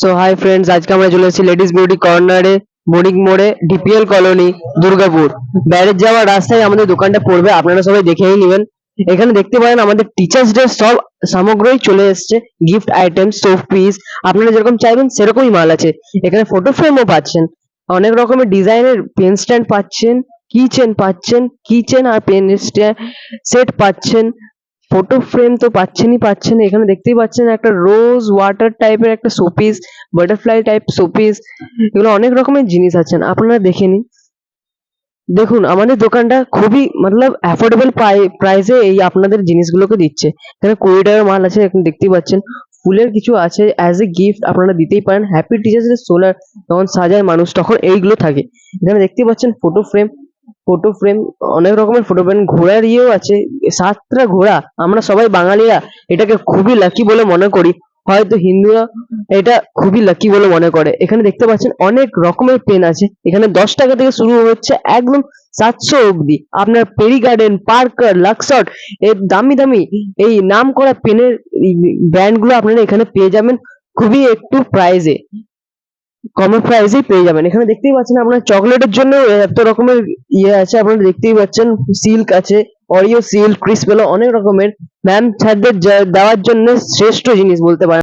So hi friends, আজকে আমরা চলে এসেছি লেডিস বিউটি কর্নারে, বোরিং মোড়ে, ডিপিএল কলোনি, দুর্গাপুর। বাইরের যাওয়ার রাস্তায় আমাদের দোকানটা পড়বে, আপনারা সবাই দেখেই নেবেন। এখানে দেখতে পারেন আমাদের টিচার্স ডে সব সামগ্রী চলে এসেছে, গিফট আইটেম, সোপ পিস, আপনারা যেরকম চাইবেন সেরকমই মাল আছে। এখানে ফটো ফ্রেমও পাচ্ছেন, অনেক রকমের ডিজাইনের পেন স্ট্যান্ড পাচ্ছেন, কিচেন আর পেন সেট পাচ্ছেন। ফটো ফ্রেম তো পাচ্ছেন, এখানে দেখতেই পাচ্ছেন একটা রোজ ওয়াটার টাইপের একটা শোপিস, বাটারফ্লাই টাইপ শোপিস, এগুলো অনেক রকমের জিনিস আছেন, আপনারা দেখে নিন। দেখুন আমাদের দোকানটা খুবই মতলব অ্যাফোর্ডেবল প্রাইসে এই আপনাদের জিনিসগুলোকে দিচ্ছে। এখানে 20 টাকার মাল আছে, এখন দেখতেই পাচ্ছেন ফুলের কিছু আছে অ্যাজ এ গিফট, আপনারা দিতেই পারেন। হ্যাপি টিচার্স ডে সোলার যখন সাজায় মানুষ তখন এইগুলো থাকে। এখানে দেখতেই পাচ্ছেন ফটো ফ্রেম অনেক রকমের ফটো ফ্রেম, ঘোড়ার ইয়েও আছে, 7টা ঘোড়া। আমরা সবাই বাঙালিরা এটাকে খুবই লাকি বলে মনে করি, হয়তো হিন্দুরা এটা খুবই লাকি বলে মনে করে। এখানে দেখতে পাচ্ছেন অনেক রকমের পেন আছে, এখানে 10 টাকা থেকে শুরু হচ্ছে একদম 700 অব্দি। আপনার পেরি গার্ডেন, পার্কার, লাক্সট, এর দামি দামি এই নাম করা পেনের ব্র্যান্ড গুলো আপনারা এখানে পেয়ে যাবেন খুবই একটু প্রাইজে, কমের প্রাইসেই পেয়ে যাবেন। এখানে দেখতেই পাচ্ছেন আপনার চকলেটের জন্য এত রকমের ইয়ে আছে, আপনারা দেখতেই পাচ্ছেন সিল্ক আছে, অরিও সিল্ক, ক্রিসপেলো, অনেক রকমের ম্যাম ছাড়দের দেওয়ার জন্য শ্রেষ্ঠ জিনিস বলতে পারেন।